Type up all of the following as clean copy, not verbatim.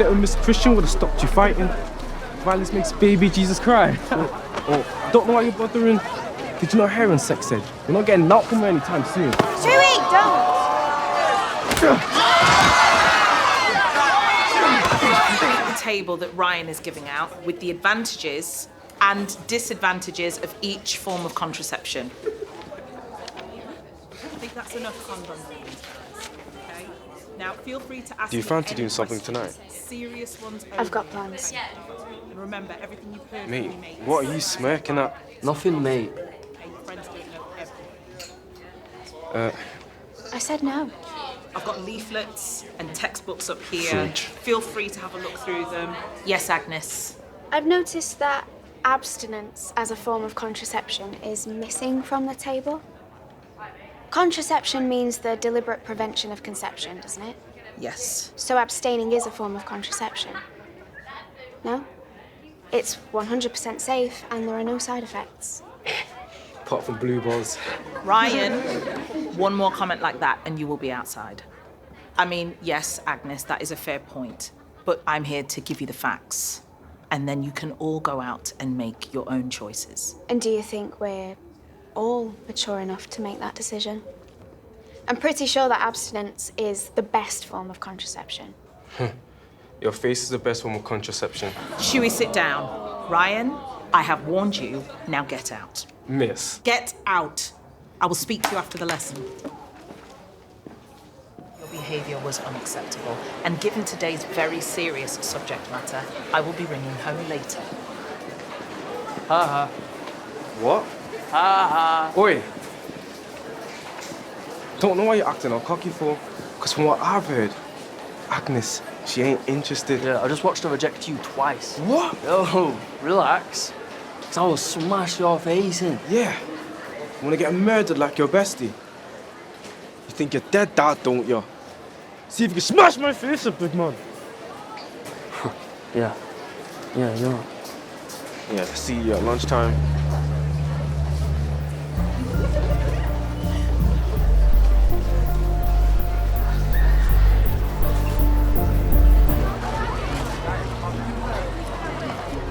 little Miss Christian would have stopped you fighting. Violence makes baby Jesus cry. Don't know why you're bothering. Did you not hear in sex ed? You're not getting knocked from her anytime soon. Schuey, don't! The table that Ryan is giving out with the advantages and disadvantages of each form of contraception. I think that's enough condoms. Okay? Now, feel free to ask. Do you fancy doing something tonight? Serious ones. I've got plans. And remember, everything you've heard Mate, from me, mate. what are you smirking at? Nothing, mate. Your friends don't know everything. I said no. I've got leaflets and textbooks up here. Fridge. Feel free to have a look through them. Yes, Agnes. I've noticed that abstinence as a form of contraception is missing from the table. Contraception means the deliberate prevention of conception, doesn't it? Yes. So abstaining is a form of contraception. No? It's 100% safe and there are no side effects. Apart from blue balls. Ryan, one more comment like that and you will be outside. I mean, yes, Agnes, that is a fair point, but I'm here to give you the facts. And then you can all go out and make your own choices. And do you think we're all mature enough to make that decision? I'm pretty sure that abstinence is the best form of contraception. Your face is the best form of contraception. Schuey, sit down. Ryan, I have warned you. Now get out. Miss. Get out. I will speak to you after the lesson. Your behaviour was unacceptable, and given today's very serious subject matter, I will be ringing home later. Ha ha. What? Ha ha. Oi! Don't know why you're acting all cocky for, because from what I've heard, Agnes, she ain't interested. Yeah, I just watched her reject you twice. What? Yo, relax. 'Cause I will smash your face in. Yeah. You wanna get murdered like your bestie? You think you're dead, Dad, don't you? See if you can smash my face up, big man. Yeah. Yeah, you're right. Yeah, see you at lunchtime.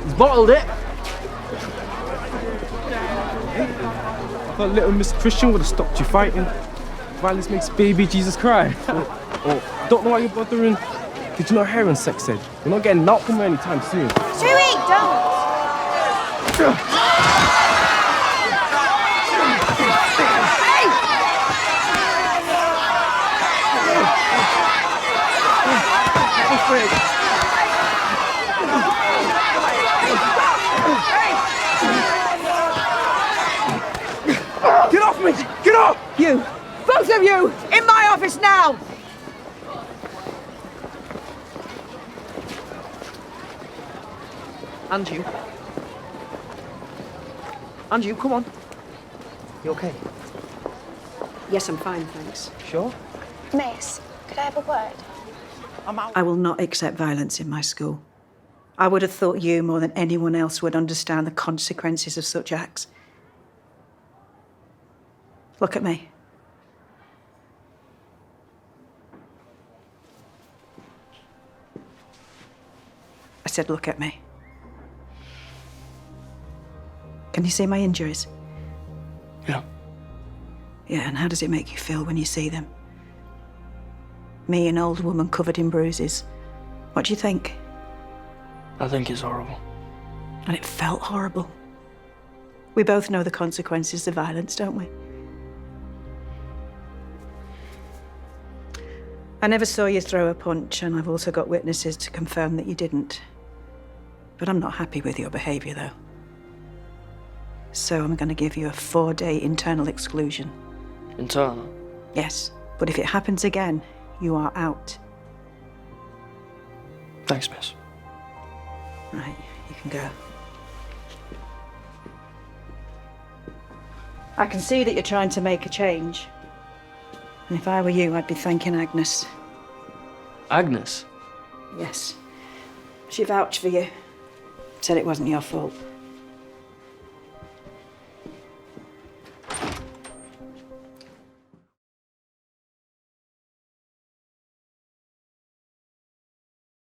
He's bottled it. I thought little Miss Christian would have stopped you fighting. Violence makes baby Jesus cry. Don't know why you're bothering. Did you not hear in sex ed? You're not getting knocked from her anytime soon. Schuey, don't! Get off me! Get off! You! Both of you! In my office now! And you. And you, come on. You okay? Yes, I'm fine, thanks. Sure? Miss, could I have a word? I will not accept violence in my school. I would have thought you, more than anyone else, would understand the consequences of such acts. Look at me. I said, look at me. Can you see my injuries? Yeah. Yeah, and how does it make you feel when you see them? Me, an old woman covered in bruises. What do you think? I think it's horrible. And it felt horrible. We both know the consequences of violence, don't we? I never saw you throw a punch, and I've also got witnesses to confirm that you didn't. But I'm not happy with your behaviour, though. So I'm going to give you a 4-day internal exclusion. Internal? Yes, but if it happens again, you are out. Thanks, miss. Right, you can go. I can see that you're trying to make a change. And if I were you, I'd be thanking Agnes. Agnes? Yes. She vouched for you. Said it wasn't your fault.